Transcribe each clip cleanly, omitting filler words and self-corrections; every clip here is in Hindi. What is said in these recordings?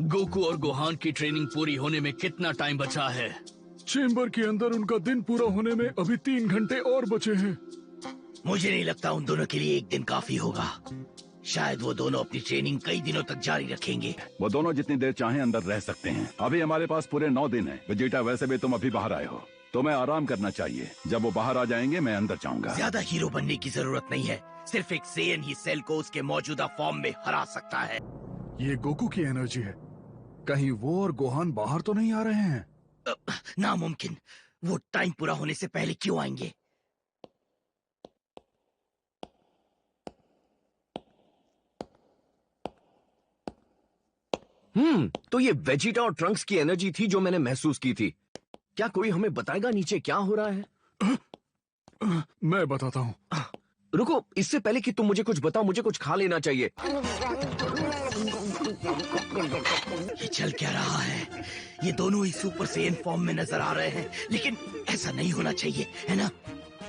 गोकू और गोहान की ट्रेनिंग पूरी होने में कितना टाइम बचा है? चेम्बर के अंदर उनका दिन पूरा होने में अभी 3 घंटे और बचे हैं। मुझे नहीं लगता उन दोनों के लिए एक दिन काफी होगा। शायद वो दोनों अपनी ट्रेनिंग कई दिनों तक जारी रखेंगे। वो दोनों जितनी देर चाहें अंदर रह सकते हैं। अभी हमारे पास पूरे 9 दिन हैं। वेजिटा, वैसे भी तुम अभी बाहर आए हो, तुम्हें आराम करना चाहिए। जब वो बाहर आ जाएंगे मैं अंदर जाऊंगा। ज्यादा हीरो बनने की जरूरत नहीं है। सिर्फ एक सेयन ही सेल को उसके मौजूदा फॉर्म में हरा सकता है। ये गोकू की एनर्जी है। कहीं वो और गोहान बाहर तो नहीं आ रहे हैं? नामुमकिन। वो टाइम पूरा होने से पहले क्यों आएंगे? तो ये वेजिटा और ट्रंक्स की एनर्जी थी जो मैंने महसूस की थी। क्या कोई हमें बताएगा नीचे क्या हो रहा है? मैं बताता हूँ। रुको, इससे पहले कि तुम मुझे कुछ बताओ, मुझे कुछ खा लेना चाहिए। ये चल क्या रहा है? ये दोनों ही सुपर सेयन फॉर्म में नजर आ रहे हैं, लेकिन ऐसा नहीं होना चाहिए, है ना?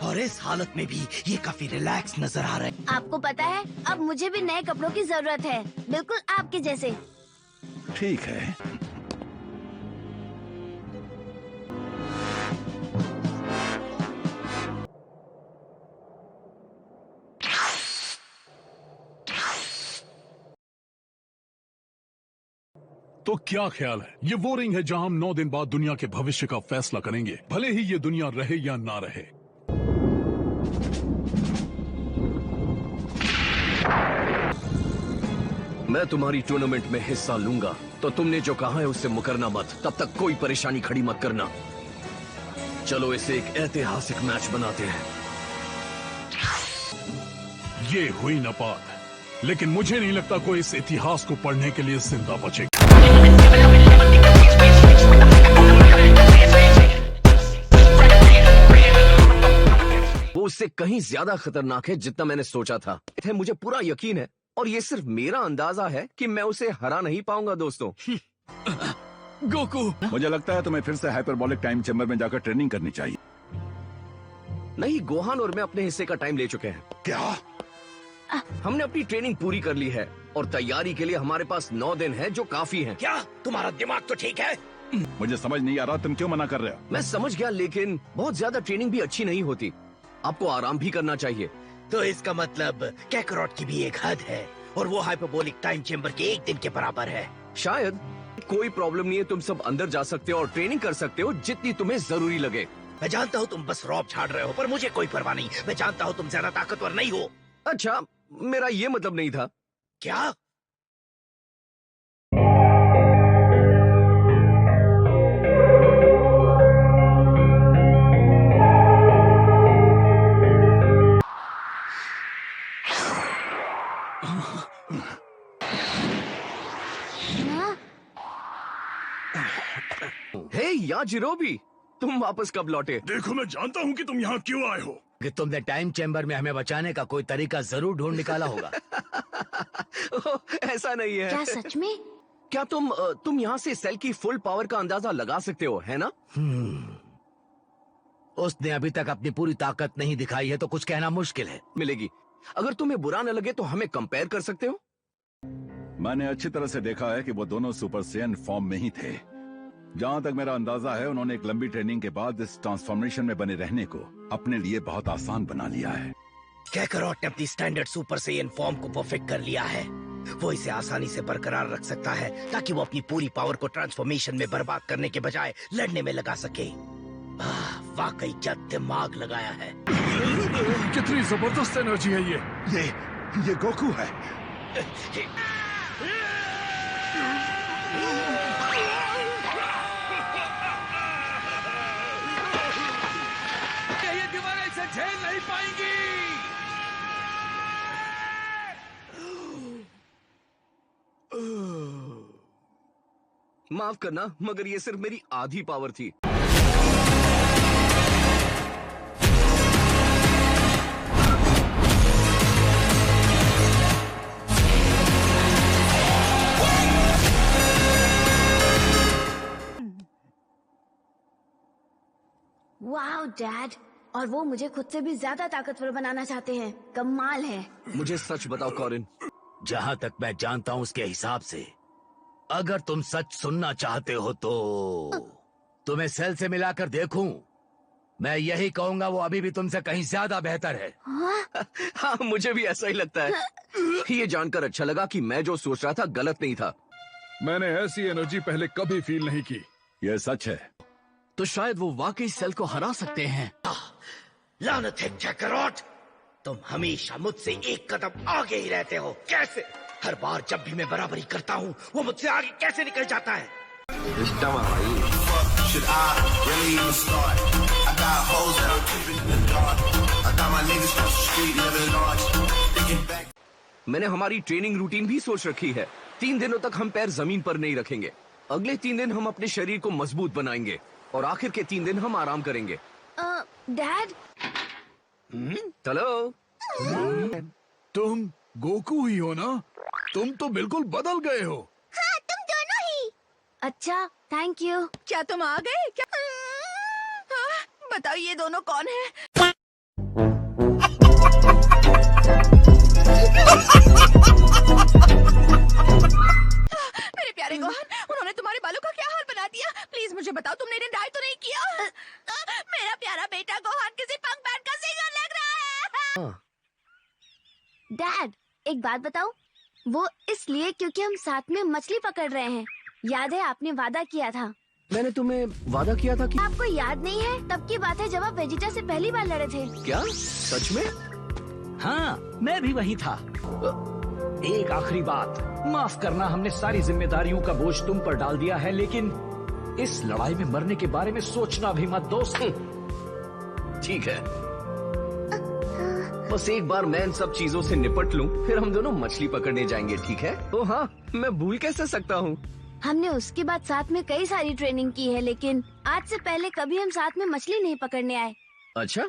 और इस हालत में भी ये काफी रिलैक्स नजर आ रहे हैं। आपको पता है, अब मुझे भी नए कपड़ों की जरूरत है, बिल्कुल आपके जैसे। ठीक है। तो क्या ख्याल है? ये वो रिंग है जहां हम 9 दिन बाद दुनिया के भविष्य का फैसला करेंगे, भले ही ये दुनिया रहे या ना रहे। मैं तुम्हारी टूर्नामेंट में हिस्सा लूंगा, तो तुमने जो कहा है उससे मुकरना मत। तब तक कोई परेशानी खड़ी मत करना। चलो इसे एक ऐतिहासिक मैच बनाते हैं। ये हुई न बात, लेकिन मुझे नहीं लगता कोई इस इतिहास को पढ़ने के लिए जिंदा बचेगा। वो उससे कहीं ज्यादा खतरनाक है जितना मैंने सोचा था। मुझे पूरा यकीन है, और ये सिर्फ मेरा अंदाजा है कि मैं उसे हरा नहीं पाऊंगा दोस्तों। गोकू, मुझे लगता है तुम्हें फिर से हाइपरबॉलिक टाइम चेम्बर में जाकर ट्रेनिंग करनी चाहिए। नहीं, गोहान और मैं अपने हिस्से का टाइम ले चुके हैं। क्या? हमने अपनी ट्रेनिंग पूरी कर ली है और तैयारी के लिए हमारे पास 9 दिन है, जो काफी है। क्या तुम्हारा दिमाग तो ठीक है? मुझे समझ नहीं आ रहा तुम क्यों मना कर रहे हो। मैं समझ गया, लेकिन बहुत ज्यादा ट्रेनिंग भी अच्छी नहीं होती। आपको आराम भी करना चाहिए। तो इसका मतलब कैकरॉट की भी एक हद है, और वो हाइपरबोलिक टाइम चेम्बर के 1 दिन के बराबर है। शायद कोई प्रॉब्लम नहीं है, तुम सब अंदर जा सकते हो और ट्रेनिंग कर सकते हो जितनी तुम्हें जरूरी लगे। मैं जानता हूँ तुम बस रौब झाड़ रहे हो, पर मुझे कोई परवाह नहीं। मैं जानता हूँ तुम ज्यादा ताकतवर नहीं हो। अच्छा, मेरा ये मतलब नहीं था। क्या? हे याजिरोबी, तुम वापस कब लौटे? देखो, मैं जानता हूँ कि तुम यहाँ क्यों आए हो। कि तुमने टाइम चेम्बर में हमें बचाने का कोई तरीका जरूर ढूंढ निकाला होगा। ऐसा नहीं है। क्या सच में? क्या तुम यहाँ से सेल की फुल पावर का अंदाजा लगा सकते हो, है ना? उसने अभी तक अपनी पूरी ताकत नहीं दिखाई है, तो कुछ कहना मुश्किल है। मिलेगी। अगर तुम्हें बुरा न लगे तो हमें कंपेयर कर सकते हो। मैंने अच्छी तरह से देखा है कि वो दोनों सुपर सेयन फॉर्म में ही थे। जहाँ तक मेरा अंदाजा है, उन्होंने एक लंबी ट्रेनिंग के बाद इस ट्रांसफॉर्मेशन में बने रहने को अपने लिए बहुत आसान बना लिया है। कैकरॉट ने अपनी स्टैंडर्ड सुपर सेयन फॉर्म को परफेक्ट कर लिया है। वो इसे आसानी से बरकरार रख सकता है, ताकि वो अपनी पूरी पावर को ट्रांसफॉर्मेशन में बर्बाद करने के बजाय लड़ने में लगा सके। वाकई क्या दिमाग लगाया है। कितनी जबरदस्त एनर्जी है ये गोकू है। ये दीवारें इसे झेल नहीं पाएंगी। माफ करना, मगर ये सिर्फ मेरी आधी पावर थी। वाओ डैड, और वो मुझे खुद से भी ज्यादा ताकतवर बनाना चाहते हैं। कमाल है। मुझे सच बताओ कॉरिन, जहाँ तक मैं जानता हूँ उसके हिसाब से अगर तुम सच सुनना चाहते हो तो तुम्हें सेल से मिलाकर देखूं। मैं यही कहूंगा, वो अभी भी तुमसे कहीं ज्यादा बेहतर है। हाँ, मुझे भी ऐसा ही लगता है। ये जानकर अच्छा लगा कि मैं जो सोच रहा था गलत नहीं था। मैंने ऐसी एनर्जी पहले कभी फील नहीं की। यह सच है। तो शायद वो वाकई सेल को हरा सकते हैं। लानत है कैकरॉट, तुम हमेशा मुझसे एक कदम आगे ही रहते हो। कैसे? हर बार जब भी मैं बराबरी करता हूँ वो मुझसे आगे कैसे निकल जाता है? सिस्टम है भाई। Should I really even start? I got hoes that I'm keeping in the dark. I got my niggas across the street living large. Thinking back. मैंने हमारी ट्रेनिंग रूटीन भी सोच रखी है। 3 दिनों तक हम पैर जमीन पर नहीं रखेंगे। अगले 3 दिन हम अपने शरीर को मजबूत बनाएंगे और आखिर के 3 दिन हम आराम करेंगे। डैड, चलो। तुम गोकू ही हो ना? तुम तो बिल्कुल बदल गए हो। हाँ, तुम दोनों ही। अच्छा, थैंक यू। क्या तुम आ गए? क्या? बताओ ये दोनों कौन है? मेरे प्यारे गोहान, उन्होंने तुम्हारे बालों का क्या हाल बना दिया? प्लीज मुझे बताओ, तुमने इन्हें डाई तो नहीं किया? मेरा प्यारा बेटा गोहान किसी पंक बैंड का सिंगर लग रहा है। डैड, एक बात बताओ, वो इसलिए क्योंकि हम साथ में मछली पकड़ रहे हैं। याद है आपने वादा किया था? मैंने तुम्हें वादा किया था कि आपको याद नहीं है? तब की बात है जब आप वेजिटा से पहली बार लड़े थे। क्या सच में? हाँ, मैं भी वही था। एक आखिरी बात, माफ करना, हमने सारी जिम्मेदारियों का बोझ तुम पर डाल दिया है, लेकिन इस लड़ाई में मरने के बारे में सोचना भी मत दोस्त। ठीक है, बस एक बार मैं इन सब चीजों से निपट लूं, फिर हम दोनों मछली पकड़ने जाएंगे, ठीक है? ओ हाँ, मैं भूल कैसे सकता हूँ। हमने उसके बाद साथ में कई सारी ट्रेनिंग की है, लेकिन आज से पहले कभी हम साथ में मछली नहीं पकड़ने आए। अच्छा,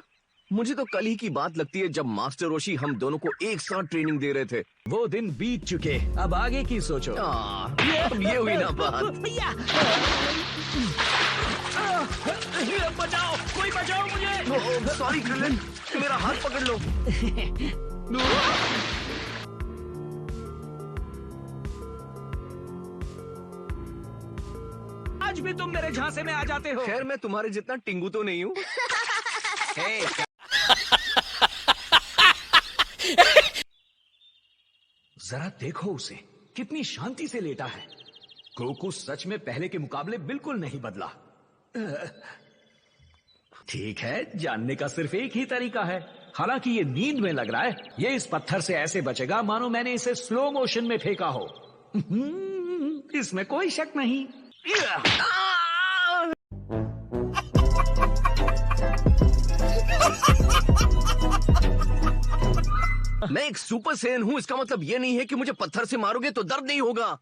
मुझे तो कल ही की बात लगती है जब मास्टर रोशी हम दोनों को एक साथ ट्रेनिंग दे रहे थे। वो दिन बीत चुके, अब आगे की सोचो। अब ये हुई ना बात। बचाओ, कोई बचाओ मुझे। सॉरी क्रिलन, मेरा हाथ पकड़ लो। आज भी तुम मेरे झांसे में आ जाते हो। खैर, मैं तुम्हारे जितना टिंगू तो नहीं हूँ। जरा देखो उसे, कितनी शांति से लेटा है। गोकू सच में पहले के मुकाबले बिल्कुल नहीं बदला। ठीक है, जानने का सिर्फ एक ही तरीका है। हालांकि ये नींद में लग रहा है। ये इस पत्थर से ऐसे बचेगा मानो मैंने इसे स्लो मोशन में फेंका हो। इसमें कोई शक नहीं। मैं एक सुपर सेन हूँ, इसका मतलब ये नहीं है कि मुझे पत्थर से मारोगे तो दर्द नहीं होगा।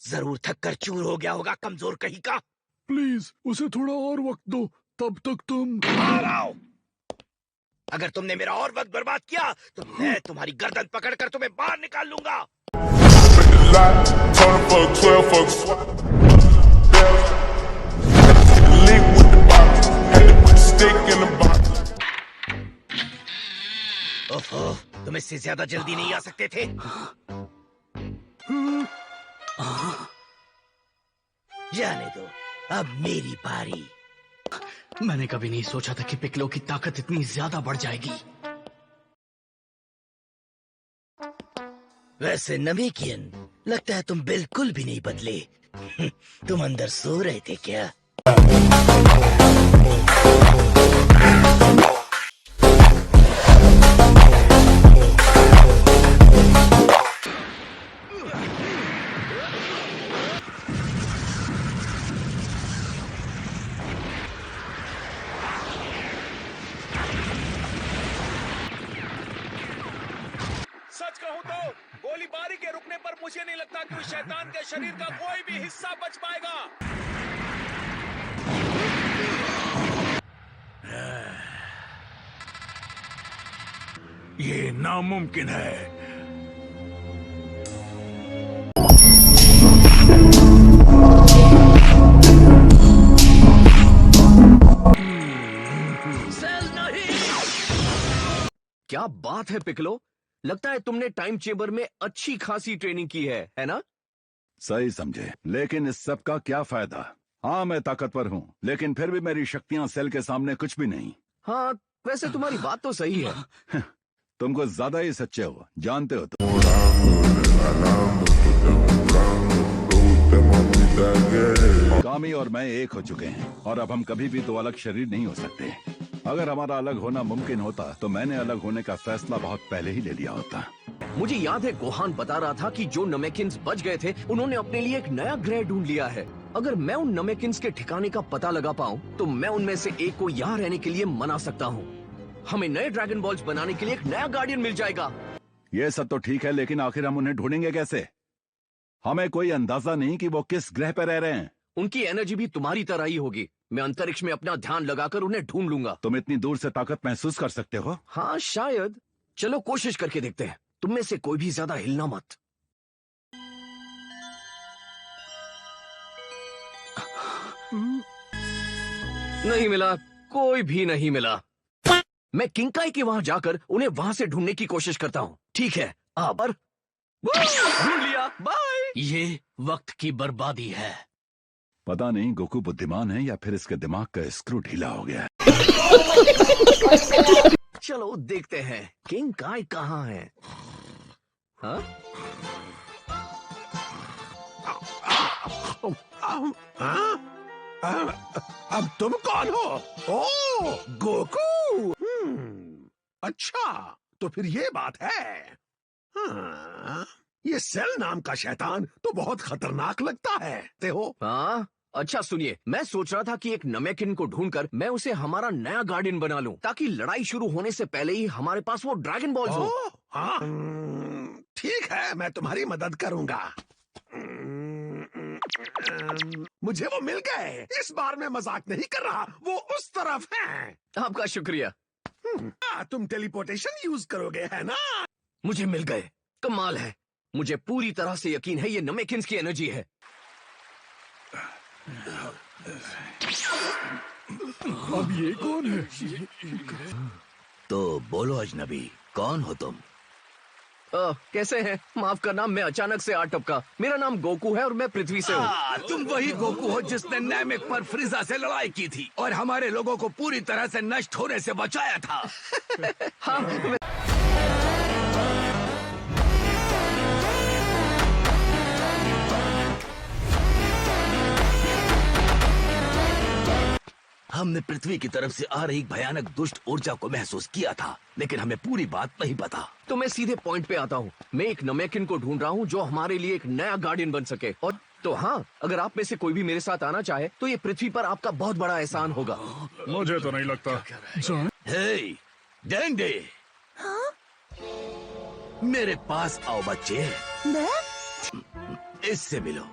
जरूर थक कर चूर हो गया होगा, कमजोर कहीं का। प्लीज उसे थोड़ा और वक्त दो, तब तक तुम। आ रहा हूं। अगर तुमने मेरा और वक्त बर्बाद किया तो मैं तुम्हारी गर्दन पकड़कर तुम्हें बाहर निकाल लूंगा। ओहो, तुम इससे ज्यादा जल्दी नहीं आ सकते थे। जाने दो, अब मेरी बारी। मैंने कभी नहीं सोचा था कि पिकलो की ताकत इतनी ज्यादा बढ़ जाएगी। वैसे नमीकियन, लगता है तुम बिल्कुल भी नहीं बदले। तुम अंदर सो रहे थे क्या? सच कहूं तो गोलीबारी के रुकने पर मुझे नहीं लगता कि उस शैतान के शरीर का कोई भी हिस्सा बच पाएगा। ये नामुमकिन है। क्या बात है पिकलो, लगता है तुमने टाइम चेंबर में अच्छी खासी ट्रेनिंग की है ना? सही समझे, लेकिन इस सब का क्या फायदा? हाँ मैं ताकतवर हूँ, लेकिन फिर भी मेरी शक्तियाँ सेल के सामने कुछ भी नहीं। हाँ वैसे तुम्हारी बात तो सही है। तुम कुछ ज्यादा ही सच्चे हो, जानते हो तो। कामी और मैं एक हो चुके हैं और अब हम कभी भी दो अलग शरीर नहीं हो सकते। अगर हमारा अलग होना मुमकिन होता तो मैंने अलग होने का फैसला बहुत पहले ही ले लिया होता। मुझे याद है गोहान बता रहा था कि जो नमेकिन्स बच गए थे उन्होंने अपने लिए एक नया ग्रह ढूंढ लिया है। अगर मैं उन नमेकिन्स के ठिकाने का पता लगा पाऊं तो मैं उनमें से एक को यहाँ रहने के लिए मना सकता हूँ। हमें नए ड्रैगन बॉल्स बनाने के लिए एक नया गार्डियन मिल जाएगा। ये सब तो ठीक है, लेकिन आखिर हम उन्हें ढूंढेंगे कैसे? हमें कोई अंदाजा नहीं कि वो किस ग्रह पर रह रहे हैं। उनकी एनर्जी भी तुम्हारी तरह ही होगी। मैं अंतरिक्ष में अपना ध्यान लगाकर उन्हें ढूंढ लूंगा। तुम इतनी दूर से ताकत महसूस कर सकते हो? हाँ शायद। चलो कोशिश करके देखते हैं। तुम में से कोई भी ज्यादा हिलना मत। नहीं मिला, कोई भी नहीं मिला। मैं किंकाई के वहां जाकर उन्हें वहां से ढूंढने की कोशिश करता हूँ। ठीक है, अब ढूंढ लिया। बाय। ये वक्त की बर्बादी है। पता नहीं गोकू बुद्धिमान है या फिर इसके दिमाग का स्क्रू ढीला हो गया है। चलो देखते हैं किंकाई कहाँ है। हाँ? अब तुम कौन हो? ओ गोकू। अच्छा तो फिर ये बात है। हाँ, ये सेल नाम का शैतान तो बहुत खतरनाक लगता है। ते हो? हाँ अच्छा सुनिए, मैं सोच रहा था कि एक नमेकिन को ढूंढकर मैं उसे हमारा नया गार्डियन बना लूं, ताकि लड़ाई शुरू होने से पहले ही हमारे पास वो ड्रैगन बॉल्स हो। हाँ ठीक है, मैं तुम्हारी मदद करूंगा। मुझे वो मिल गए। इस बार मैं मजाक नहीं कर रहा, वो उस तरफ हैं। आपका शुक्रिया। तुम टेलीपोर्टेशन यूज करोगे है ना? मुझे मिल गए। कमाल है। मुझे पूरी तरह से यकीन है ये नमेकिन्स की एनर्जी है। अब ये कौन है? तो बोलो अजनबी, कौन हो तुम? कैसे हैं? माफ करना, मैं अचानक से आ टपका। मेरा नाम गोकू है और मैं पृथ्वी से हूँ। तुम वही गोकू हो जिसने नैमिक पर फ्रीजा से लड़ाई की थी और हमारे लोगों को पूरी तरह से नष्ट होने से बचाया था। हाँ हमने पृथ्वी की तरफ से आ रही भयानक दुष्ट ऊर्जा को महसूस किया था, लेकिन हमें पूरी बात नहीं पता। तो मैं सीधे पॉइंट पे आता हूँ। मैं एक नमेकिन को ढूंढ रहा हूँ जो हमारे लिए एक नया गार्डियन बन सके। और तो हाँ, अगर आप में से कोई भी मेरे साथ आना चाहे तो ये पृथ्वी पर आपका बहुत बड़ा एहसान होगा। मुझे तो नहीं लगता। हे डेंडे, मेरे पास आओ बच्चे। इससे मिलो,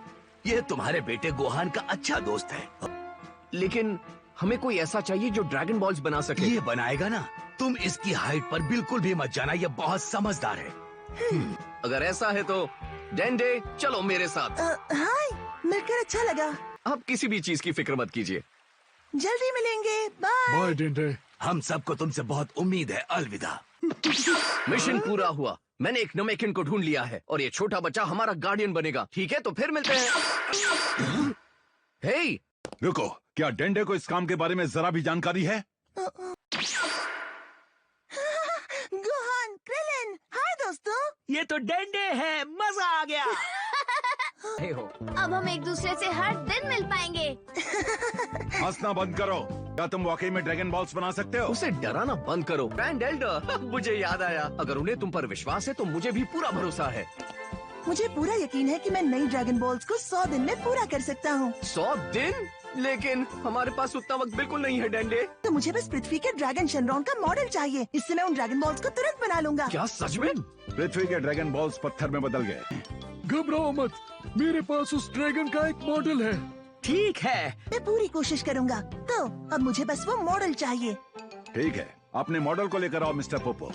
ये तुम्हारे बेटे गोहान का अच्छा दोस्त है। लेकिन हमें कोई ऐसा चाहिए जो ड्रैगन बॉल्स बना सके। ये बनाएगा ना। तुम इसकी हाइट पर बिल्कुल भी मत जाना, ये बहुत समझदार है। अगर ऐसा है तो डेंडे चलो मेरे साथ। हाय, मिलकर अच्छा लगा। आप किसी भी चीज की फिक्र मत कीजिए। जल्दी मिलेंगे। बाय। बाय डेंडे। हम सबको तुमसे बहुत उम्मीद है। अलविदा। मिशन पूरा हुआ। मैंने एक नमेकिन को ढूंढ लिया है और ये छोटा बच्चा हमारा गार्डियन बनेगा। ठीक है, तो फिर मिलते हैं। हे रुको, क्या डेंडे को इस काम के बारे में जरा भी जानकारी है? गोहान, क्रिलिन, हाय दोस्तों। ये तो डेंडे है, मजा आ गया। अब हम एक दूसरे से हर दिन मिल पाएंगे। हंसना बंद करो। क्या तुम वाकई में ड्रैगन बॉल्स बना सकते हो? उसे डराना बंद करो। ग्रैंड एल्डर, मुझे याद आया, अगर उन्हें तुम पर विश्वास है तो मुझे भी पूरा भरोसा है। मुझे पूरा यकीन है कि मैं नई ड्रैगन बॉल्स को 100 दिन में पूरा कर सकता हूँ। 100 दिन? लेकिन हमारे पास उतना वक्त बिल्कुल नहीं है डेंडे। तो मुझे बस पृथ्वी के ड्रैगन शनरॉन का मॉडल चाहिए। इससे मैं उन ड्रैगन बॉल्स को तुरंत बना लूंगा। क्या सच में? पृथ्वी के ड्रैगन बॉल्स पत्थर में बदल गए। घबराओ मत, मेरे पास उस ड्रैगन का एक मॉडल है। ठीक है, मैं पूरी कोशिश करूंगा। तो अब मुझे बस वो मॉडल चाहिए। ठीक है, अपने मॉडल को लेकर आओ मिस्टर पोपो।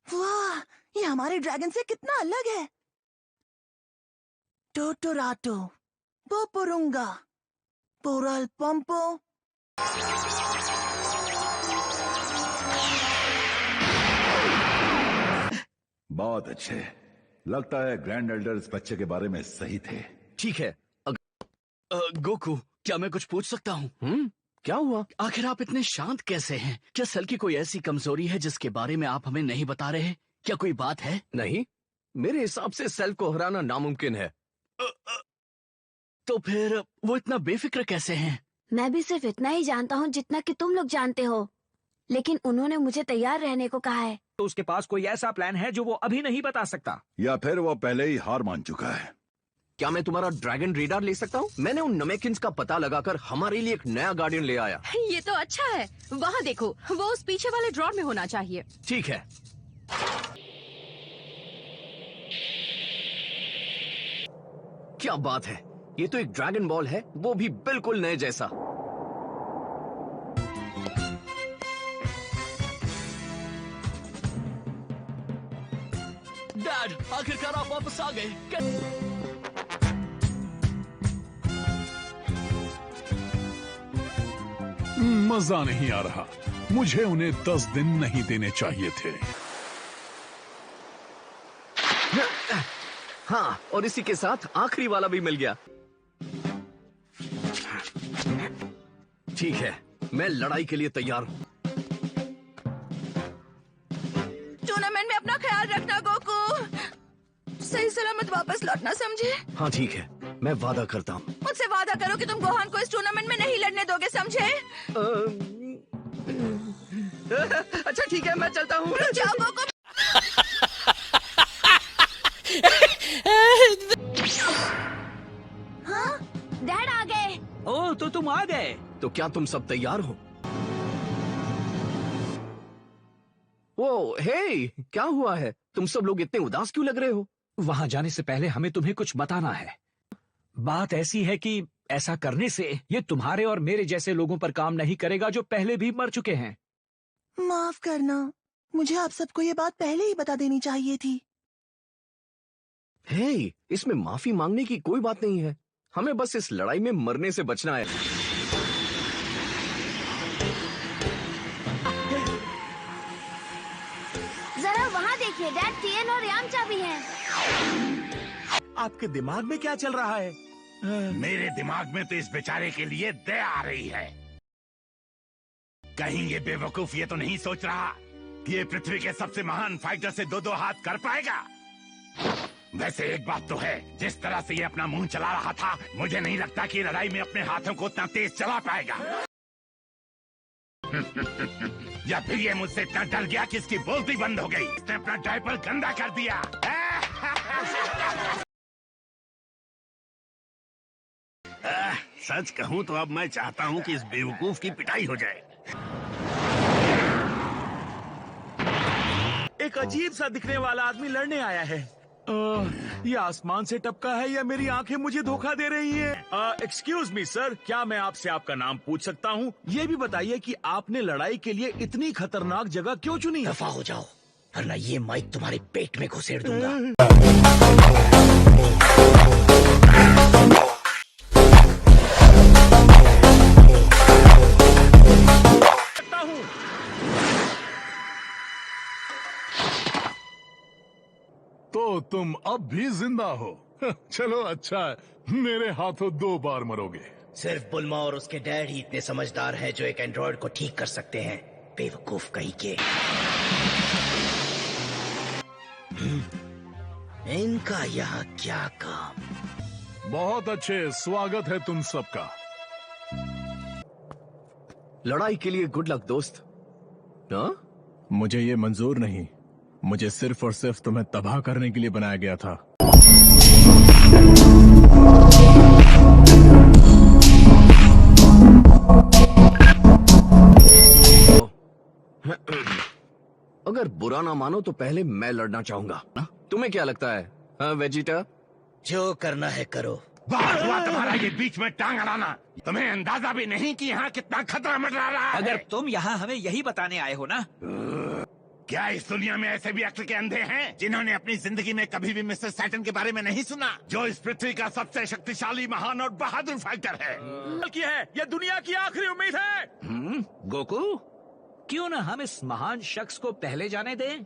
वाह, ये हमारे ड्रैगन से कितना अलग है। टोटोराटो, पोपोरुंगा, पोरल पंपो। बहुत अच्छे। लगता है ग्रैंड एल्डर इस बच्चे के बारे में सही थे। ठीक है। गोकू, क्या मैं कुछ पूछ सकता हूँ? क्या हुआ? आखिर आप इतने शांत कैसे हैं? क्या सेल की कोई ऐसी कमजोरी है जिसके बारे में आप हमें नहीं बता रहे? क्या कोई बात है? नहीं, मेरे हिसाब से सेल को हराना नामुमकिन है। तो फिर वो इतना बेफिक्र कैसे हैं? मैं भी सिर्फ इतना ही जानता हूँ जितना कि तुम लोग जानते हो, लेकिन उन्होंने मुझे तैयार रहने को कहा है। तो उसके पास कोई ऐसा प्लान है जो वो अभी नहीं बता सकता, या फिर वो पहले ही हार मान चुका है। क्या मैं तुम्हारा ड्रैगन रेडार ले सकता हूँ? मैंने उन नमेकिंस का पता लगाकर हमारे लिए एक नया गार्डियन ले आया। ये तो अच्छा है। वहाँ देखो, वो उस पीछे वाले ड्रॉर में होना चाहिए। ठीक है। क्या बात है, ये तो एक ड्रैगन बॉल है, वो भी बिल्कुल नए जैसा। डैड, आखिरकार आप वापस आ गए। मजा नहीं आ रहा। मुझे उन्हें 10 दिन नहीं देने चाहिए थे। हाँ, और इसी के साथ आखिरी वाला भी मिल गया। ठीक है, मैं लड़ाई के लिए तैयार हूँ। टूर्नामेंट में अपना ख्याल रखना गोकू। सही सलामत वापस लौटना, समझे? हाँ ठीक है, मैं वादा करता हूँ। मुझसे वादा करो कि तुम गोहान को इस टूर्नामेंट में नहीं लड़ने दोगे, समझे? अच्छा ठीक है, मैं चलता हूँ। रुक जाओ गोकू। हाँ, डैड आ गए। ओह, तो तुम आ गए। तो क्या तुम सब तैयार हो? ओ, हे, क्या हुआ है? तुम सब लोग इतने उदास क्यों लग रहे हो? वहां जाने से पहले हमें तुम्हें कुछ बताना है। बात ऐसी है कि ऐसा करने से ये तुम्हारे और मेरे जैसे लोगों पर काम नहीं करेगा जो पहले भी मर चुके हैं। माफ करना, मुझे आप सबको ये बात पहले ही बता देनी चाहिए थी। हे, इसमें माफी मांगने की कोई बात नहीं है। हमें बस इस लड़ाई में मरने से बचना है। जरा वहाँ देखिए, डैड, टियन और यामचा भी हैं। आपके दिमाग में क्या चल रहा है? मेरे दिमाग में तो इस बेचारे के लिए दया आ रही है। कहीं ये बेवकूफ ये तो नहीं सोच रहा कि ये पृथ्वी के सबसे महान फाइटर से 2-2 हाथ कर पाएगा। वैसे एक बात तो है, जिस तरह से ये अपना मुंह चला रहा था, मुझे नहीं लगता कि लड़ाई में अपने हाथों को उतना तेज चला पाएगा। या फिर ये मुझसे इतना डर गया कि इसकी बोलती बंद हो गई। इसने अपना डायपर गंदा कर दिया। सच कहूं तो अब मैं चाहता हूं कि इस बेवकूफ की पिटाई हो जाए। एक अजीब सा दिखने वाला आदमी लड़ने आया है। ये आसमान से टपका है या मेरी आंखें मुझे धोखा दे रही हैं? एक्सक्यूज मी सर, क्या मैं आपसे आपका नाम पूछ सकता हूँ? ये भी बताइए कि आपने लड़ाई के लिए इतनी खतरनाक जगह क्यों चुनी? दफा हो जाओ, वरना ये माइक तुम्हारे पेट में घुसेड़ दूंगा। तो तुम अब भी जिंदा हो। चलो अच्छा है, मेरे हाथों 2 बार मरोगे। सिर्फ बुल्मा और उसके डैड ही इतने समझदार हैं जो एक एंड्रॉइड को ठीक कर सकते हैं। बेवकूफ कहीं के। इनका यहाँ क्या काम? बहुत अच्छे, स्वागत है तुम सबका। लड़ाई के लिए गुड लक दोस्त। हाँ? मुझे ये मंजूर नहीं। मुझे सिर्फ और सिर्फ तुम्हें तबाह करने के लिए बनाया गया था। अगर बुरा ना मानो तो पहले मैं लड़ना चाहूंगा। तुम्हें क्या लगता है, हाँ वेजिटा? जो करना है करो। बहुत हुआ तुम्हारा ये बीच में टांग अड़ाना। तुम्हें अंदाजा भी नहीं कि यहाँ कितना खतरा मंडरा रहा है। अगर तुम यहाँ हमें यही बताने आए हो ना, क्या इस दुनिया में ऐसे भी अक्ल के अंधे हैं जिन्होंने अपनी जिंदगी में कभी भी मिस्टर सैटर्न के बारे में नहीं सुना, जो इस पृथ्वी का सबसे शक्तिशाली, महान और बहादुर फाइटर है? की है, यह दुनिया की आखिरी उम्मीद है। गोकू, क्यों ना हम इस महान शख्स को पहले जाने दें?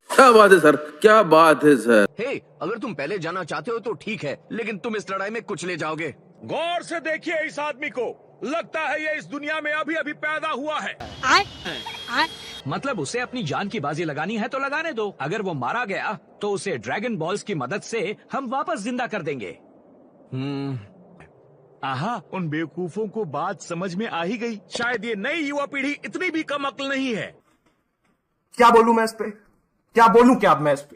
क्या बात है सर, क्या बात है सर। हे, अगर तुम पहले जाना चाहते हो तो ठीक है, लेकिन तुम इस लड़ाई में कुछ ले जाओगे। गौर से देखिए इस आदमी को, लगता है ये इस दुनिया में अभी अभी पैदा हुआ है। मतलब उसे अपनी जान की बाजी लगानी है तो लगाने दो। अगर वो मारा गया तो उसे ड्रैगन बॉल्स की मदद से हम वापस जिंदा कर देंगे। आहा, उन बेवकूफों को बात समझ में आ ही गई। शायद ये नई युवा पीढ़ी इतनी भी कम अक्ल नहीं है। क्या बोलूं मैं इस पे, क्या बोलूं क्या अब मैं इस पे।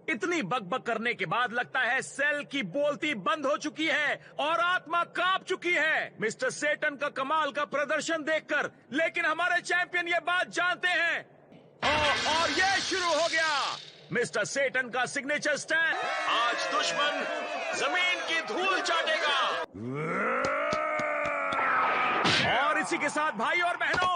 इतनी बकबक करने के बाद लगता है सेल की बोलती बंद हो चुकी है और आत्मा कांप चुकी है मिस्टर सेटन का कमाल का प्रदर्शन देखकर। लेकिन हमारे चैंपियन ये बात जानते हैं और ये शुरू हो गया मिस्टर सेटन का सिग्नेचर स्टैंड। आज दुश्मन जमीन की धूल चाटेगा। और इसी के साथ भाई और बहनों,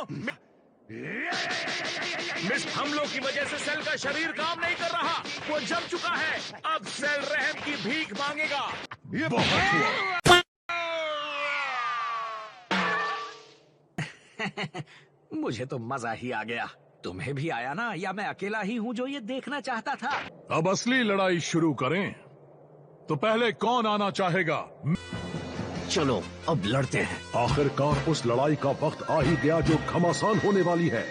मिस हमलों की वजह से सेल का शरीर काम नहीं कर रहा, वो जम चुका है। अब सेल रहम की भीख मांगेगा। ये बहुत हुआ। मुझे तो मजा ही आ गया। तुम्हें भी आया ना, या मैं अकेला ही हूँ जो ये देखना चाहता था? अब असली लड़ाई शुरू करें तो पहले कौन आना चाहेगा? चलो अब लड़ते हैं। आखिरकार उस लड़ाई का वक्त आ ही गया जो घमासान होने वाली है।